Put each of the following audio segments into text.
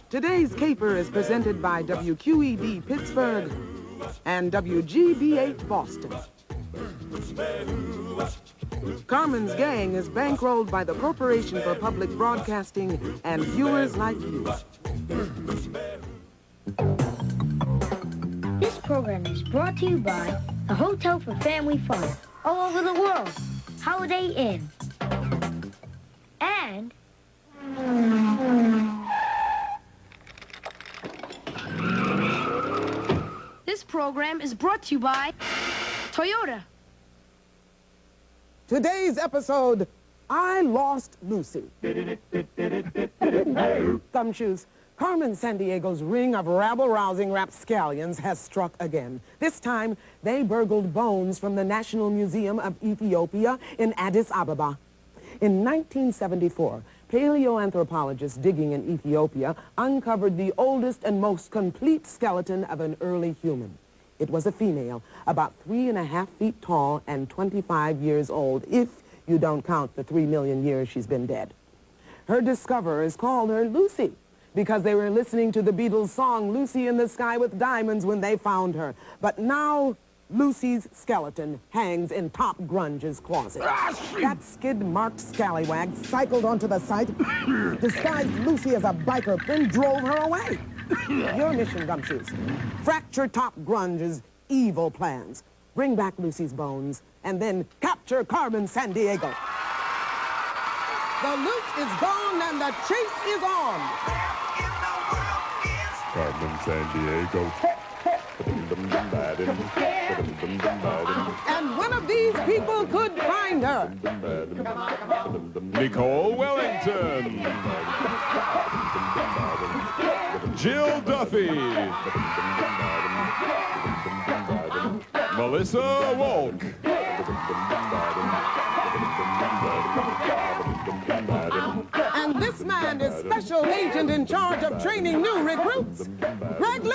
Today's caper is presented by WQED Pittsburgh and WGBH Boston. Carmen's gang is bankrolled by the Corporation for Public Broadcasting and viewers like you. This program is brought to you by the Hotel for Family Fun all over the world, Holiday Inn. And this program is brought to you by Toyota. Today's episode, I Lost Lucy. Gumshoes, Carmen Sandiego's ring of rabble-rousing rapscallions has struck again. This time, they burgled bones from the National Museum of Ethiopia in Addis Ababa. In 1974, paleoanthropologists digging in Ethiopia uncovered the oldest and most complete skeleton of an early human. It was a female, about 3.5 feet tall and 25 years old, if you don't count the 3 million years she's been dead. Her discoverers called her Lucy because they were listening to the Beatles' song Lucy in the Sky with Diamonds when they found her. But now, Lucy's skeleton hangs in Top Grunge's closet. That skid-marked scallywag cycled onto the site, disguised Lucy as a biker, then drove her away. Your mission, Gumshoes. Fracture Top Grunge's evil plans. Bring back Lucy's bones, and then capture Carmen Sandiego. The loot is gone and the chase is on. Carmen Sandiego. And one of these people could find her. Nicole Wellington. Jill Duffy. Melissa Wolk. And this man is special agent in charge of training new recruits, Greg Lee.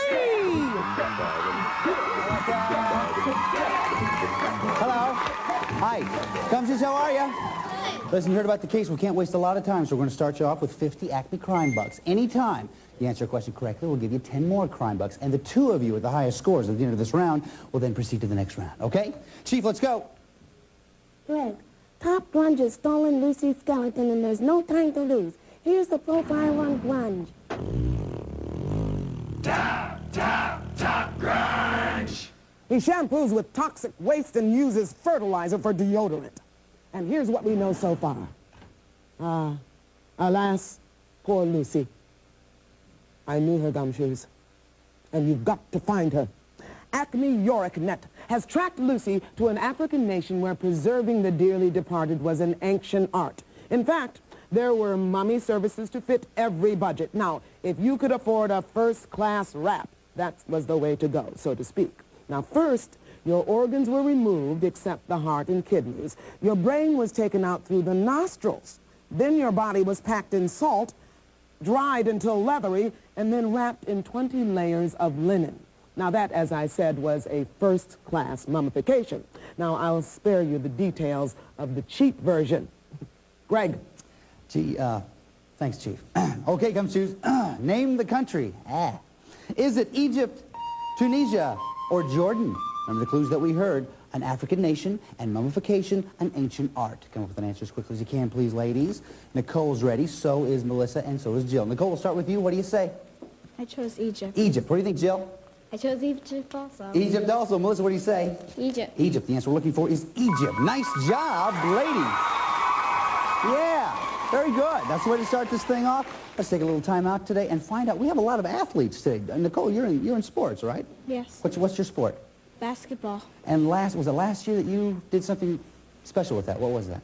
Hello. Hi. Gumshoes, how are you? Listen, you heard about the case. We can't waste a lot of time, so we're going to start you off with 50 ACME crime bucks. Anytime you answer a question correctly, we'll give you 10 more crime bucks. And the two of you with the highest scores at the end of this round will then proceed to the next round, okay? Chief, let's go. Greg, Top Grunge has stolen Lucy's skeleton and there's no time to lose. Here's the profile on Grunge. Top Grunge! He shampoos with toxic waste and uses fertilizer for deodorant. And here's what we know so far. Alas, poor Lucy. I knew her, Gumshoes. And you've got to find her. ACME YorickNet has tracked Lucy to an African nation where preserving the dearly departed was an ancient art. In fact, there were mummy services to fit every budget. Now, if you could afford a first-class wrap, that was the way to go, so to speak. Now, first, your organs were removed except the heart and kidneys. Your brain was taken out through the nostrils. Then your body was packed in salt, dried until leathery, and then wrapped in 20 layers of linen. Now that, as I said, was a first-class mummification. Now I'll spare you the details of the cheap version. Greg. Gee, thanks, Chief. Okay, Gumshoes, name the country. Is it Egypt, Tunisia, or Jordan? Remember the clues that we heard. An African nation and mummification, an ancient art. Come up with an answer as quickly as you can, please, ladies. Nicole's ready, so is Melissa, and so is Jill. Nicole, we'll start with you. What do you say? I chose Egypt. Egypt. What do you think, Jill? I chose Egypt also. Egypt also. Melissa, what do you say? Egypt. Egypt. The answer we're looking for is Egypt. Nice job, ladies. Yeah, very good. That's the way to start this thing off. Let's take a little time out today and find out. We have a lot of athletes today. Nicole, you're in sports, right? Yes. What's your sport? Basketball. And was it last year that you did something special with that? What was that?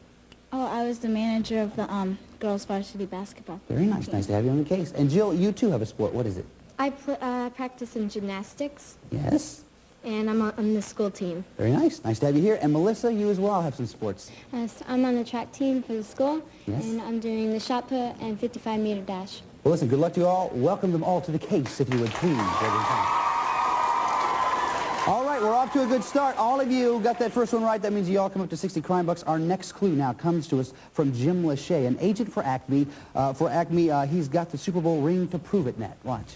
Oh, I was the manager of the girls' varsity basketball. Very nice. Nice to have you on the case. And Jill, you too have a sport. What is it? I practice in gymnastics. Yes. And I'm on the school team. Very nice. Nice to have you here. And Melissa, you as well have some sports. So I'm on the track team for the school. Yes. And I'm doing the shot put and 55-meter dash. Well, listen, good luck to you all. Welcome them all to the case, if you would please. All right, we're off to a good start. All of you got that first one right. That means you all come up to 60 crime bucks. Our next clue now comes to us from Jim Lachey, an agent for ACME. He's got the Super Bowl ring to prove it, Nat. Watch.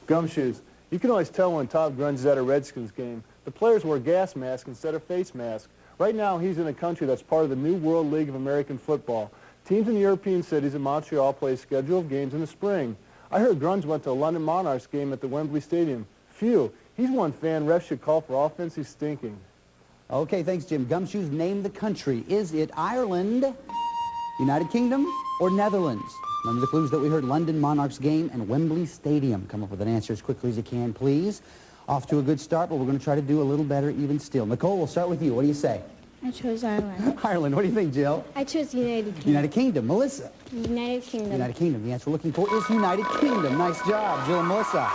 Gumshoes. You can always tell when Top Grunge is at a Redskins game. The players wear gas masks instead of face masks. Right now, he's in a country that's part of the new World League of American Football. Teams in European cities and Montreal play a schedule of games in the spring. I heard Grunge went to a London Monarchs game at the Wembley Stadium. Phew. He's one fan refs should call for offense. He's stinking. Okay, thanks, Jim. Gumshoes, name the country. Is it Ireland, United Kingdom, or Netherlands? Remember the clues that we heard: London Monarchs game and Wembley Stadium. Come up with an answer as quickly as you can, please. Off to a good start, but we're going to try to do a little better even still. Nicole, we'll start with you. What do you say? I chose Ireland. Ireland. What do you think, Jill? I chose United Kingdom. United Kingdom. Melissa? United Kingdom. United Kingdom. The answer we're looking for is United Kingdom. Nice job, Jill and Melissa.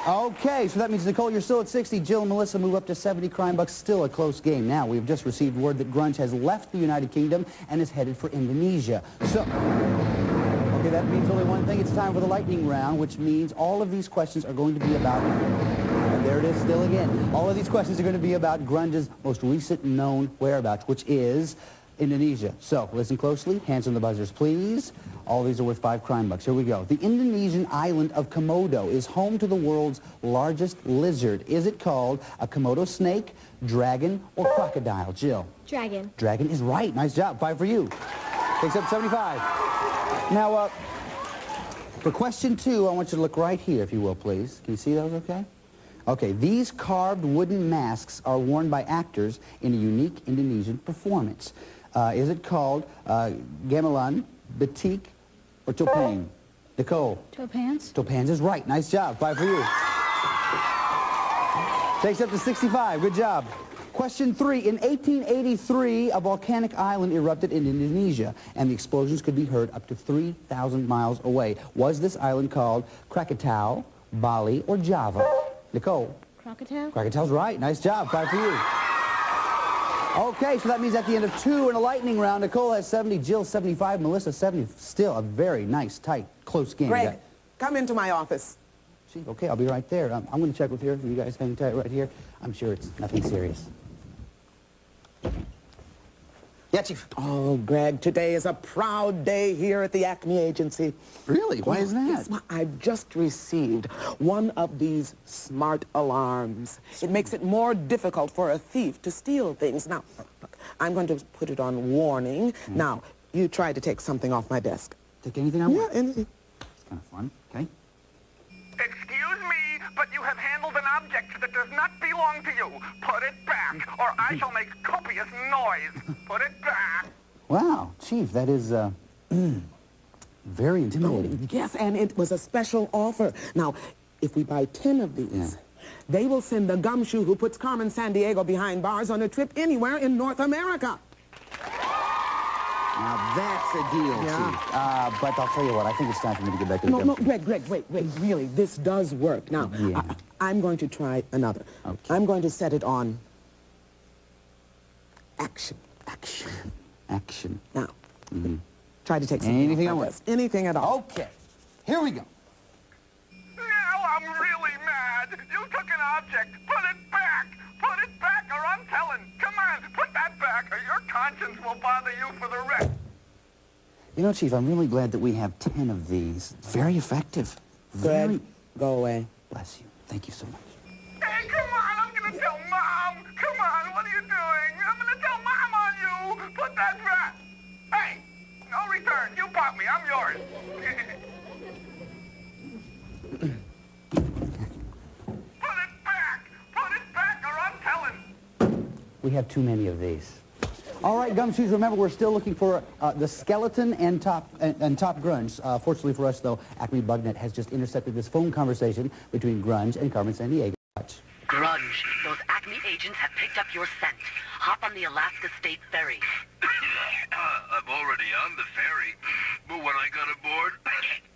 Okay, so that means, Nicole, you're still at 60. Jill and Melissa move up to 70 crime bucks. Still a close game. Now, we've just received word that Grunge has left the United Kingdom and is headed for Indonesia. So, okay, that means only one thing. It's time for the lightning round, which means all of these questions are going to be about, and there it is still again. All of these questions are going to be about Grunge's most recent known whereabouts, which is Indonesia. So, listen closely. Hands on the buzzers, please. All these are worth 5 crime bucks. Here we go. The Indonesian island of Komodo is home to the world's largest lizard. Is it called a Komodo snake, dragon, or crocodile? Jill? Dragon. Dragon is right. Nice job. 5 for you. Takes up 75. Now, for question 2, I want you to look right here, if you will, please. Can you see those okay? Okay, these carved wooden masks are worn by actors in a unique Indonesian performance. Is it called gamelan, batik, or topeng? Nicole? Topans. Topans is right. Nice job. 5 for you. Takes up to 65. Good job. Question 3. In 1883, a volcanic island erupted in Indonesia, and the explosions could be heard up to 3,000 miles away. Was this island called Krakatau, Bali, or Java? Nicole? Krakatau. Krakatau's right. Nice job. 5 for you. Okay, so that means at the end of 2 in a lightning round, Nicole has 70, Jill 75, Melissa 70. Still a very nice, tight, close game. Greg, come into my office. Chief, okay, I'll be right there. I'm going to check with her. You guys hang tight right here. I'm sure it's nothing serious. Yeah, Chief. Oh, Greg, today is a proud day here at the ACME agency. Really? Why is that? Yes, I've just received one of these smart alarms. It makes it more difficult for a thief to steal things. Now, look, I'm going to put it on warning. Now, you try to take something off my desk. Take anything I want? Yeah, anything. It's kind of fun. Okay. Excuse me, but you have handled an object that does not belong to you. Put it back, or I shall make copious noise. Put it back. Wow, Chief, that is, very intimidating. Yes, and it was a special offer. Now, if we buy 10 of these, they will send the gumshoe who puts Carmen Sandiego behind bars on a trip anywhere in North America. Now, that's a deal, Chief. But I'll tell you what, I think it's time for me to get back to the No, Greg, wait. Really, this does work. Now, I'm going to try another. Okay. I'm going to set it on action. Action. Now, try to take something Anything off I my want. desk. Anything at all. Okay. Here we go. Now I'm really mad. You took an object. Put it back. Put it back, or I'm telling. Come on, put that back, or your conscience will bother you for the rest. You know, Chief, I'm really glad that we have 10 of these. Very effective. Greg, go away. Bless you. Thank you so much. Hey, come on, I'm gonna tell Mom. Come on, what are you doing? I'm gonna tell Mom on you. Put that back. Hey, no return. You bought me. I'm yours. Put it back. Put it back, or I'm telling. We have too many of these. All right, Gumshoes, remember, we're still looking for the skeleton and Top Grunge. Fortunately for us, though, Acme Bugnet has just intercepted this phone conversation between Grunge and Carmen Sandiego. Watch. Grunge, those Acme agents have picked up your scent. Hop on the Alaska State Ferry. I'm already on the ferry, but when I got aboard,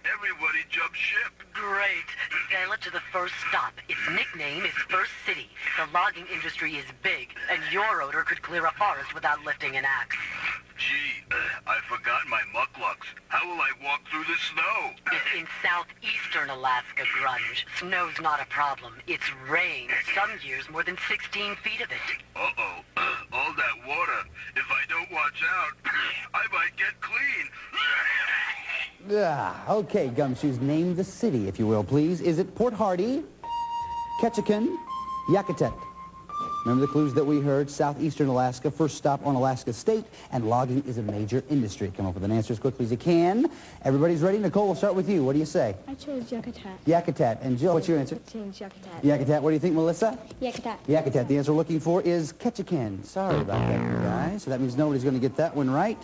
everybody jumped ship. Great. Sail it to the first stop. Its nickname is First City. The logging industry is big, and your odor could clear a forest without lifting an axe. Gee, I forgot my mucklucks. How will I walk through the snow? If in Southeastern Alaska, Grunge. Snow's not a problem. It's rain. Some years more than 16 feet of it. Uh-oh. All that water. If I don't watch out, I might get clean. Okay, Gumshoes, name the city, if you will, please. Is it Port Hardy, Ketchikan, Yakutat? Remember the clues that we heard? Southeastern Alaska, first stop on Alaska State, and logging is a major industry. Come up with an answer as quickly as you can. Everybody's ready? Nicole, we'll start with you. What do you say? I chose Yakutat. Yakutat. And Jill, what's your answer? Change Yakutat. Yakutat. What do you think, Melissa? Yakutat. Yakutat. The answer we're looking for is Ketchikan. Sorry about that, you guys. So that means nobody's going to get that one right.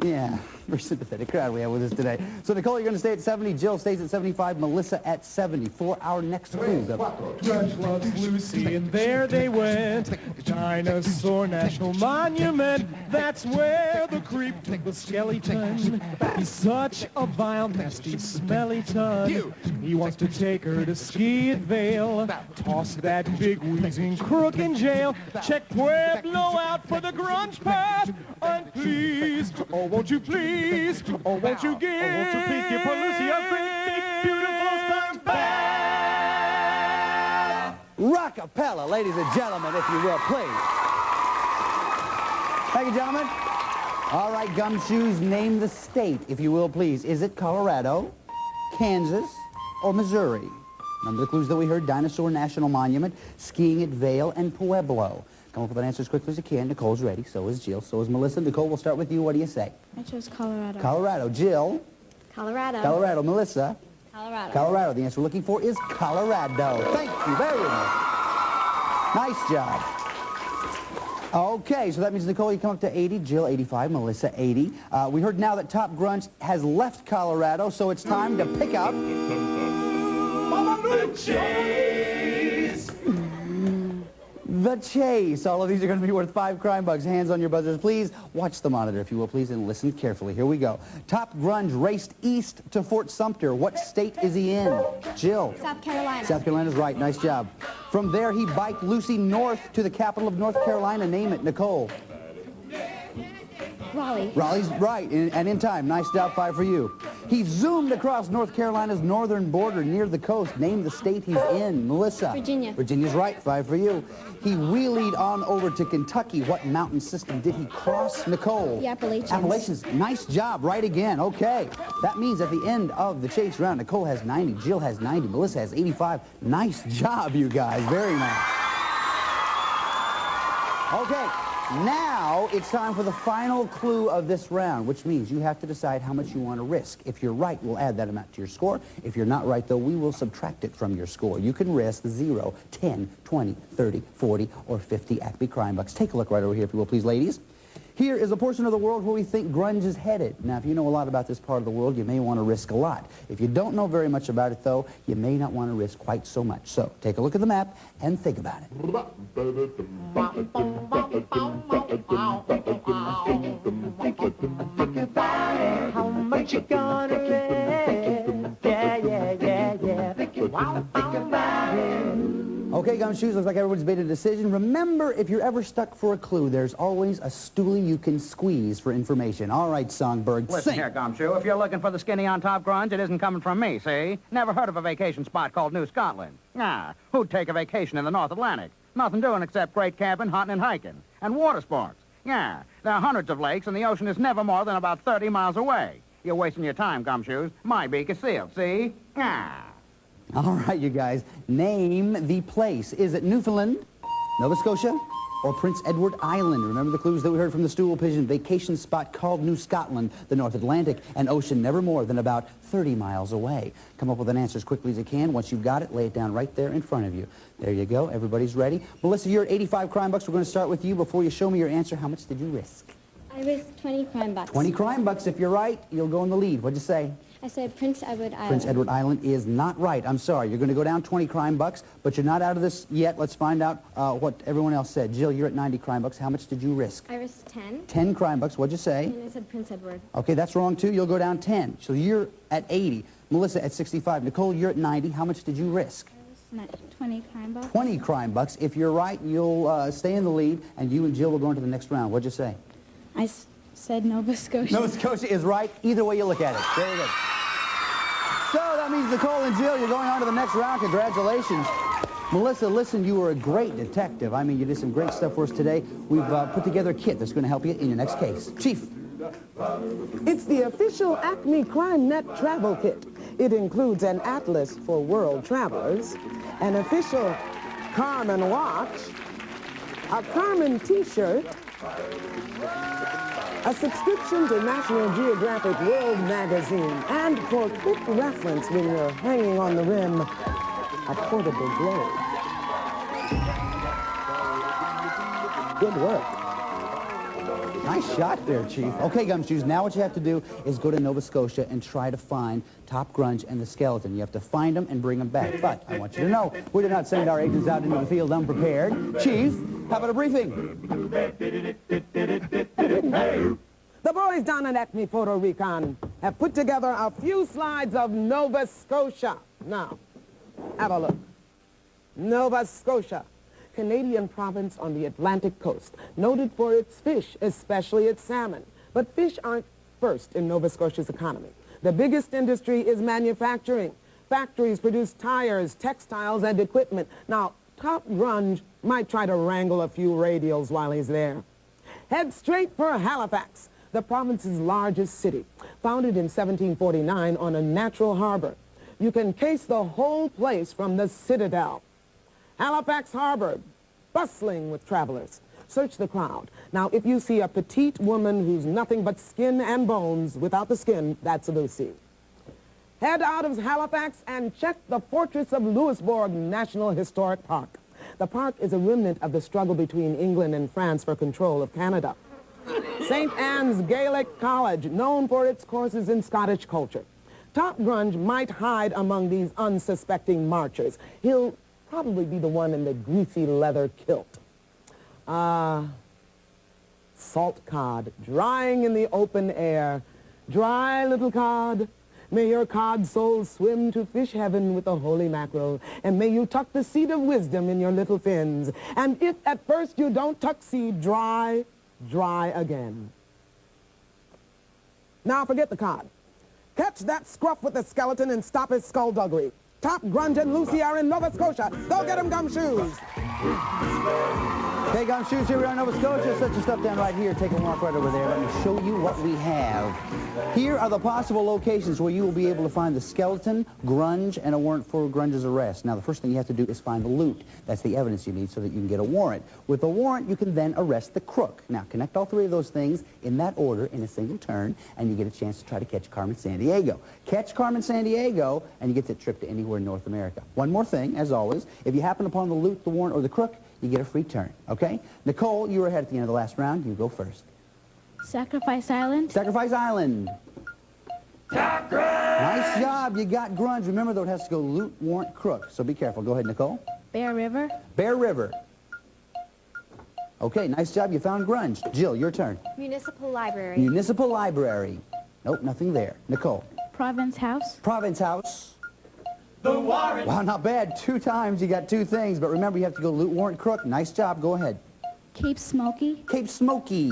Yeah, very sympathetic crowd we have with us today. So, Nicole, you're going to stay at 70. Jill stays at 75. Melissa at 70. For our next clue. Grunge loves Lucy, and there they went. Dinosaur National Monument. That's where the creep took the skeleton. He's such a vile, nasty, smelly ton. He wants to take her to Ski at Vale. Toss that big wheezing crook in jail. Check Pueblo out for the grunge path. And please, oh, won't you please, oh, won't you give, oh, won't you please give poor Lucy a great big beautiful sponge bath? Rockapella, ladies and gentlemen, if you will, please. Thank you, gentlemen. All right, Gumshoes, name the state, if you will, please. Is it Colorado, Kansas, or Missouri? Remember the clues that we heard? Dinosaur National Monument, skiing at Vail, and Pueblo. Come up with an answer as quickly as you can. Nicole's ready. So is Jill. So is Melissa. Nicole, we'll start with you. What do you say? I chose Colorado. Colorado. Jill? Colorado. Colorado. Melissa? Colorado. Colorado. The answer we're looking for is Colorado. Thank you very much. Nice job. Okay, so that means, Nicole, you come up to 80. Jill, 85. Melissa, 80. We heard now that Top Grunge has left Colorado, so it's time to pick up... The chase! The chase. All of these are going to be worth 5 crime bucks. Hands on your buzzers, please. Watch the monitor, if you will, please, and listen carefully. Here we go. Top Grunge raced east to Fort Sumter. What state is he in? Jill. South Carolina. South Carolina's right. Nice job. From there, he biked Lucy north to the capital of North Carolina. Name it, Nicole. Raleigh. Raleigh's right, and in time. Nice job, 5 for you. He zoomed across North Carolina's northern border near the coast. Name the state he's in. Melissa. Virginia. Virginia's right, 5 for you. He wheelied on over to Kentucky. What mountain system did he cross? Nicole. The Appalachians. Appalachians. Nice job, right again. Okay. That means at the end of the chase round, Nicole has 90, Jill has 90, Melissa has 85. Nice job, you guys. Very nice. Okay. Now it's time for the final clue of this round, which means you have to decide how much you want to risk. If you're right, we'll add that amount to your score. If you're not right, though, we will subtract it from your score. You can risk 0, 10, 20, 30, 40, or 50 ACME crime bucks. Take a look right over here, if you will, please, ladies. Here is a portion of the world where we think grunge is headed. Now, if you know a lot about this part of the world, you may want to risk a lot. If you don't know very much about it, though, you may not want to risk quite so much. So, take a look at the map and think about it. How much you gonna live? Yeah, yeah, yeah, yeah. Think about it. Okay, Gumshoes, looks like everyone's made a decision. Remember, if you're ever stuck for a clue, there's always a stoolie you can squeeze for information. All right, Songbird, Listen sing. here, Gumshoe. If you're looking for the skinny on top grunge, it isn't coming from me, see? Never heard of a vacation spot called New Scotland. Nah, who'd take a vacation in the North Atlantic? Nothing doing except great camping, hunting, and hiking. And water sports. Yeah, there are hundreds of lakes, and the ocean is never more than about 30 miles away. You're wasting your time, Gumshoes. My beak is sealed, see? Yeah. All right, you guys, name the place. Is it Newfoundland, Nova Scotia, or Prince Edward Island? Remember the clues that we heard from the stool pigeon? Vacation spot called New Scotland, the North Atlantic, and ocean never more than about 30 miles away. Come up with an answer as quickly as you can. Once you've got it, lay it down right there in front of you. There you go. Everybody's ready. Melissa, you're at 85 crime bucks. We're going to start with you. Before you show me your answer, how much did you risk? I risked 20 crime bucks. 20 crime bucks. If you're right, you'll go in the lead. What'd you say? I said Prince Edward Island. Prince Edward Island is not right. I'm sorry. You're going to go down 20 crime bucks, but you're not out of this yet. Let's find out what everyone else said. Jill, you're at 90 crime bucks. How much did you risk? I risked 10. 10 crime bucks. What'd you say? And I said Prince Edward. Okay, that's wrong, too. You'll go down 10. So you're at 80. Melissa at 65. Nicole, you're at 90. How much did you risk? 20 crime bucks. 20 crime bucks. If you're right, you'll stay in the lead, and you and Jill will go into the next round. What'd you say? I said Nova Scotia. Nova Scotia is right. Either way you look at it. Very good. So that means Nicole and Jill, you're going on to the next round. Congratulations. Melissa, listen, you were a great detective. I mean, you did some great stuff for us today. We've put together a kit that's going to help you in your next case. Chief. It's the official ACME CrimeNet travel kit. It includes an atlas for world travelers, an official Carmen watch, a Carmen t-shirt, a subscription to National Geographic World magazine, and for quick reference when you're hanging on the rim, a portable globe. Good work. Nice shot there, Chief. Okay, Gumshoes, now what you have to do is go to Nova Scotia and try to find Top Grunge and the skeleton. You have to find them and bring them back. But I want you to know, we did not send our agents out into the field unprepared. Chief, how about a briefing? The boys down at ACME Photo Recon have put together a few slides of Nova Scotia. Now, have a look. Nova Scotia, Canadian province on the Atlantic coast, noted for its fish, especially its salmon. But fish aren't first in Nova Scotia's economy. The biggest industry is manufacturing. Factories produce tires, textiles, and equipment. Now, Top Grunge might try to wrangle a few radials while he's there. Head straight for Halifax, the province's largest city, founded in 1749 on a natural harbor. You can case the whole place from the Citadel. Halifax Harbor, bustling with travelers. Search the crowd. Now, if you see a petite woman who's nothing but skin and bones, without the skin, that's Lucy. Head out of Halifax and check the Fortress of Louisbourg National Historic Park. The park is a remnant of the struggle between England and France for control of Canada. St. Anne's Gaelic College, known for its courses in Scottish culture. Top Grunge might hide among these unsuspecting marchers. He'll probably be the one in the greasy leather kilt. Salt cod, drying in the open air. Dry little cod, may your cod soul swim to fish heaven with the holy mackerel, and may you tuck the seed of wisdom in your little fins. And if at first you don't tuck seed, dry, dry again. Now forget the cod. Catch that scruff with the skeleton and stop his skullduggery. Top Grunge and Lucy are in Nova Scotia. Go get him, Gumshoes. Okay, Gumshoes, here we are in Nova Scotia. Set your stuff down right here. Take a walk right over there. Let me show you what we have. Here are the possible locations where you will be able to find the skeleton, Grunge, and a warrant for Grunge's arrest. Now, the first thing you have to do is find the loot. That's the evidence you need so that you can get a warrant. With the warrant, you can then arrest the crook. Now, connect all three of those things in that order in a single turn, and you get a chance to try to catch Carmen Sandiego. Catch Carmen Sandiego, and you get that trip to anywhere in North America. One more thing, as always, if you happen upon the loot, the warrant, or the crook, you get a free turn, okay? Nicole, you were ahead at the end of the last round. You go first. Sacrifice Island. Sacrifice Island. Top Grunge! Nice job. You got Grunge. Remember, though, it has to go loot, warrant, crook. So be careful. Go ahead, Nicole. Bear River. Bear River. Okay, nice job. You found Grunge. Jill, your turn. Municipal Library. Municipal Library. Nope, nothing there. Nicole. Province House. Province House. The warrant. Wow, not bad. 2 times. You got 2 things. But remember, you have to go loot, warrant, crook. Nice job. Go ahead. Cape Smoky. Cape Smoky.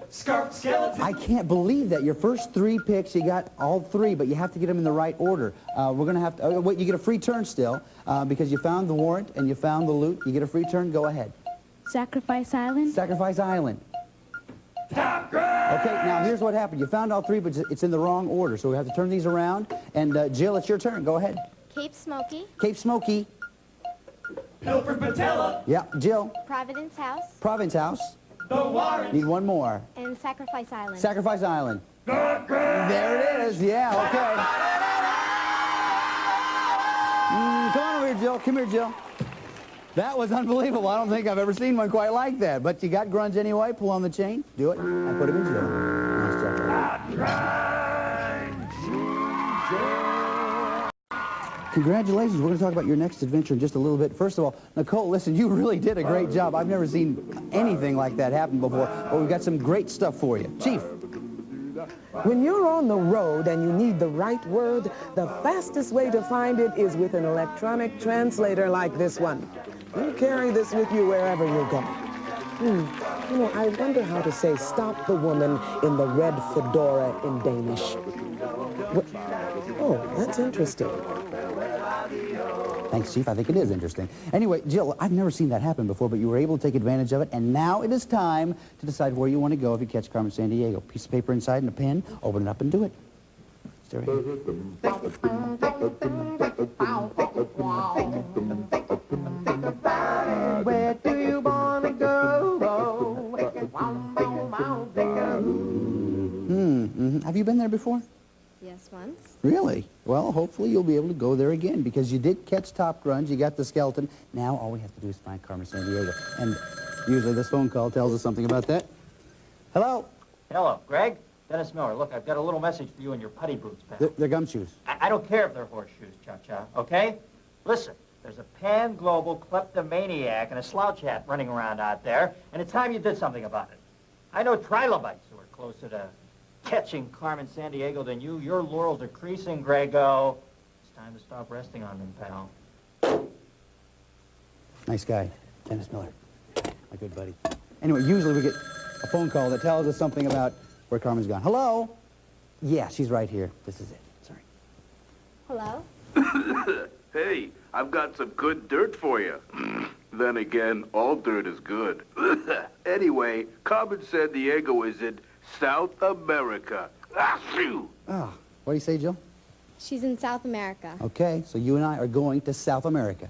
Scarf Skeleton. I can't believe that. Your first 3 picks, you got all 3, but you have to get them in the right order. We're going to have to... wait, you get a free turn still because you found the warrant and you found the loot. You get a free turn. Go ahead. Sacrifice Island. Sacrifice Island. Top Grunge! Okay, now here's what happened. You found all 3, but it's in the wrong order, so we have to turn these around. And Jill, it's your turn. Go ahead. Cape Smoky. Cape Smoky. Pilfer Patella. Yeah, Jill. Providence House. Province House. The warrant. Need one more. And Sacrifice Island. Sacrifice Island. Top Grunge! There it is. Yeah, okay. Come on over here, Jill. Come here, Jill. That was unbelievable. I don't think I've ever seen one quite like that. But you got Grunge anyway. Pull on the chain. Do it. I put him in jail. Nice job. Congratulations. We're going to talk about your next adventure in just a little bit. First of all, Nicole, listen, you really did a great job. I've never seen anything like that happen before. But we've got some great stuff for you. Chief. When you're on the road and you need the right word, the fastest way to find it is with an electronic translator like this one. You carry this with you wherever you go. You know, I wonder how to say stop the woman in the red fedora in Danish. Oh, that's interesting. Thanks, Chief. I think it is interesting. Anyway, Jill, I've never seen that happen before, but you were able to take advantage of it, and now it is time to decide where you want to go if you catch Carmen Sandiego. Piece of paper inside and a pen. Open it up and do it. Stay right here. Where do you want to go? Have you been there before? Yes, once. Really? Well, hopefully you'll be able to go there again because you did catch Top Grunge, you got the skeleton. Now all we have to do is find Carmen Sandiego. And usually this phone call tells us something about that. Hello? Hello, Greg. Dennis Miller. Look, I've got a little message for you in your putty boots, pal. They're gumshoes. I don't care if they're horseshoes, Cha-Cha, okay? Listen, there's a pan-global kleptomaniac and a slouch hat running around out there, and it's time you did something about it. I know trilobites who are closer to catching Carmen Sandiego than you. Your laurels are creasing, Grego. It's time to stop resting on them, pal. Nice guy, Dennis Miller. My good buddy. Anyway, usually we get a phone call that tells us something about where Carmen's gone. Hello? Yeah, she's right here. This is it. Sorry. Hello? Hey, I've got some good dirt for you. Then again, all dirt is good. Anyway, Carmen Sandiego is in South America. Oh, what do you say, Jill? She's in South America. Okay, so you and I are going to South America.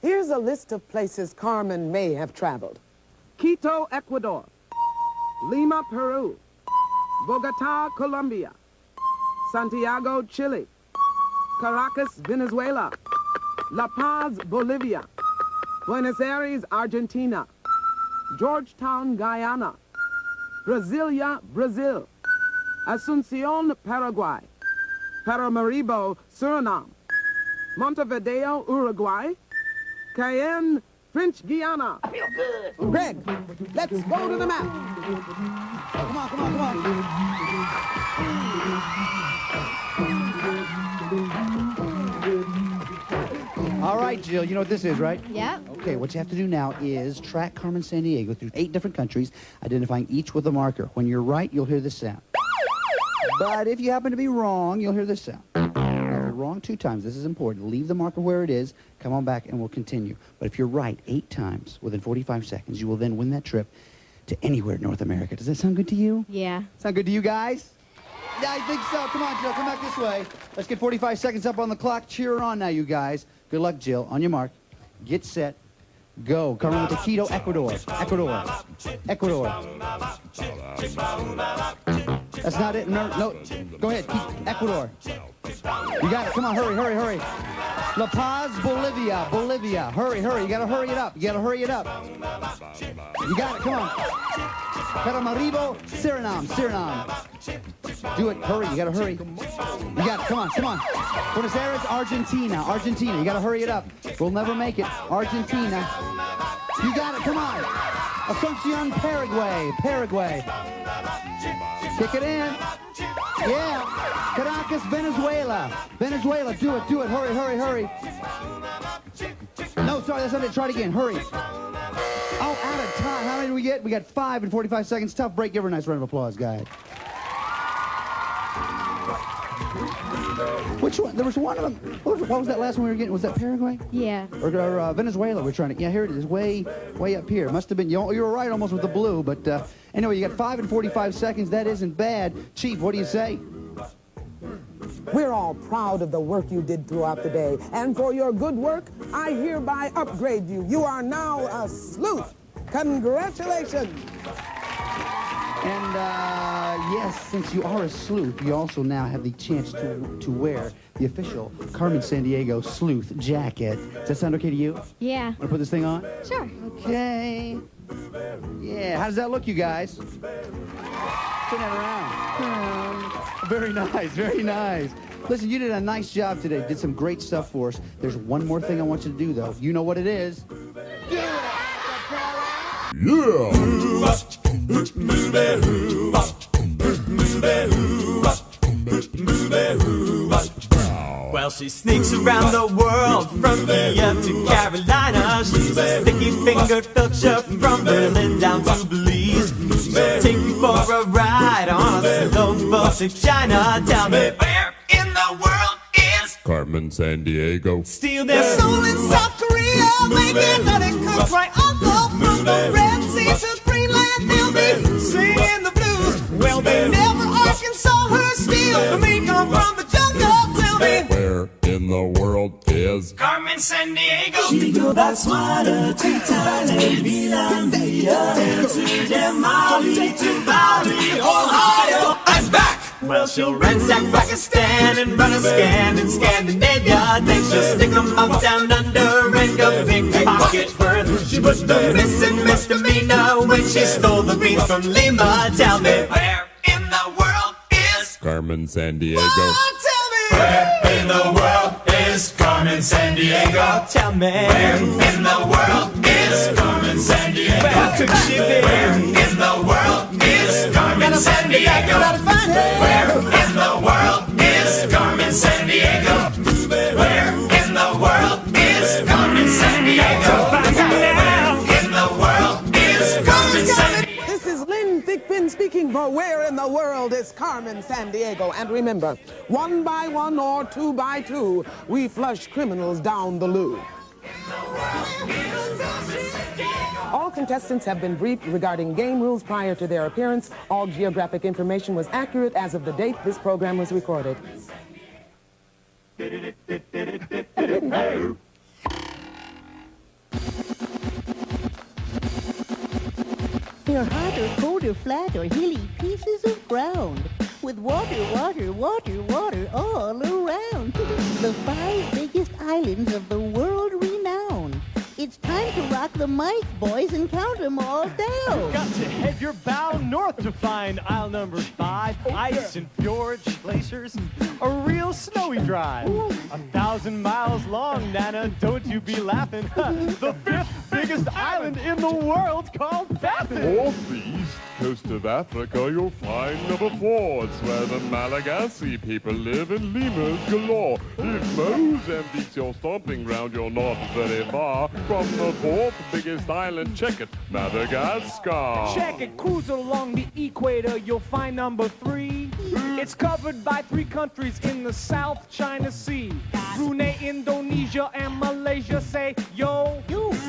Here's a list of places Carmen may have traveled. Quito, Ecuador. Lima, Peru. Bogota, Colombia. Santiago, Chile. Caracas, Venezuela. La Paz, Bolivia. Buenos Aires, Argentina. Georgetown, Guyana. Brasilia, Brazil. Asuncion, Paraguay. Paramaribo, Suriname. Montevideo, Uruguay. Cayenne, French Guiana. I feel good. Greg, let's go to the map. Come on, come on, come on. All right, Jill, you know what this is, right? Yep. Okay, what you have to do now is track Carmen Sandiego through 8 different countries, identifying each with a marker. When you're right, you'll hear this sound. But if you happen to be wrong, you'll hear this sound. Now, wrong 2 times. This is important. Leave the marker where it is. Come on back, and we'll continue. But if you're right 8 times within 45 seconds, you will then win that trip to anywhere in North America. Does that sound good to you? Yeah. Sound good to you guys? Yeah, I think so. Come on, Jill. Come back this way. Let's get 45 seconds up on the clock. Cheer her on now, you guys. Good luck, Jill. On your mark. Get set. Go. Carmen with the Quito, Ecuador. Ecuador. Ecuador. That's not it. No, no. Go ahead. Keep Ecuador. You got it. Come on. Hurry, hurry, hurry. La Paz, Bolivia. Bolivia. Hurry, hurry. You got to hurry it up. You got to hurry it up. You got it. Come on. Paramaribo, Suriname. Suriname. Do it. Hurry. You got to hurry. You got it. Come on. Come on. Buenos Aires, Argentina. Argentina. You got to hurry it up. We'll never make it. Argentina. You got it. Come on. Asuncion, Paraguay. Paraguay. Kick it in. Yeah. Caracas, Venezuela. Venezuela. Do it. Do it. Hurry, hurry, hurry. No, sorry. That's not it. Try it again. Hurry. Oh, out of time. How many did we get? We got 5 in 45 seconds. Tough break. Give her a nice round of applause, guys. Which one? There was one of them. What was that last one we were getting? Was that Paraguay? Yeah. Or Venezuela? We're trying to. Yeah, here it is. Way up here. Must have been. You were right almost with the blue, but anyway, you got 5 in 45 seconds. That isn't bad. Chief, what do you say? We're all proud of the work you did throughout the day. And for your good work, I hereby upgrade you. You are now a sleuth. Congratulations. And, yes, since you are a sleuth, you also now have the chance to wear the official Carmen Sandiego sleuth jacket. Does that sound okay to you? Yeah. Want to put this thing on? Sure. Okay. Yeah, how does that look, you guys? Turn that around. Very nice, very nice. Listen, you did a nice job today. Did some great stuff for us. There's one more thing I want you to do, though. You know what it is. Well, she sneaks around the world from Kiev to Carolina. She's a sticky-fingered filcher from Berlin down to Belize. She'll take you for a ride on a slow boat to China. Tell me, where Carmen Sandiego. Steal their soul in South Korea, making honey comes right up from the Red Sea to Greenland. They'll be singing the blues. Well, they never Arkansas her steal. The meat come from the jungle. Tell me, Where in the world is Carmen Sandiego? She go back smarter to Thailand, Vietnam, to Jamali, to Bali, Ohio. I'm back! Well, she'll ransack Pakistan and run a scan in Scandinavia. Then she'll stick 'em up down under and go big pocket worth. She was the missing misdemeanor when she stole the beans from Lima. Tell me, where in the world is Carmen Sandiego? Oh, tell me, where in the world is Carmen Sandiego? Tell me, where in the world is Carmen Sandiego? Where could she be? Where in the world is Carmen Sandiego? Where in the world is Carmen Sandiego? Where in the world is Carmen Sandiego? Where in the world is Carmen Sandiego? This is Lynn Thigpen speaking for Where in the World is Carmen Sandiego. And remember, 1 by 1 or 2 by 2, we flush criminals down the loo. All contestants have been briefed regarding game rules prior to their appearance. All geographic information was accurate as of the date this program was recorded. They're hot or cold or flat or hilly pieces of ground with water, water, water, water all around. The 5 biggest islands of the world renowned. It's time to rock the mic, boys, and count them all down. Got to head your bow north to find aisle number 5. Ice and fjords, glaciers, a real snowy drive. 1,000 miles long, Nana, don't you be laughing. The 5th biggest island in the world called Baffin. Off the east coast of Africa, you'll find number 4. It's where the Malagasy people live in lemurs galore. If Mozambique's your stomping ground, you're not very far from the 4th biggest island. Check it, Madagascar. Check it, cruise along the equator, you'll find number 3. It's covered by 3 countries in the South China Sea. Brunei, Indonesia, and Malaysia say, yo,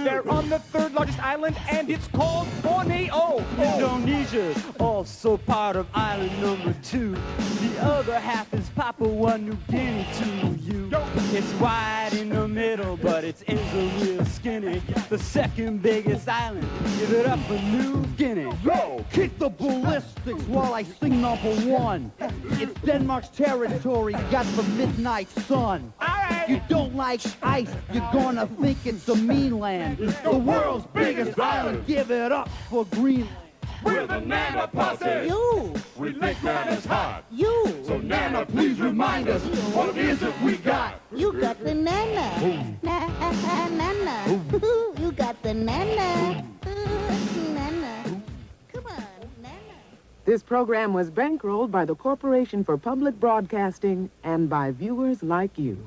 they're on the 3rd largest island, and it's called Borneo. Indonesia's also part of island number 2. The other half is Papua New Guinea to you. It's wide in the middle, but its ends are real skinny. The 2nd biggest island, give it up for New Guinea. Yo, kick the ballistics while I sing number 1. It's Denmark's territory, got the midnight sun. You don't like ice, you're gonna think it's a mean land. The world's biggest island, give it up for Greenland. We're the Nana Posse. You. We think Nana's hot. You. So Nana, please remind us, what is it we got? You got the Nana. Nana. You got the Nana. Nana. Come on, Nana. This program was bankrolled by the Corporation for Public Broadcasting and by viewers like you.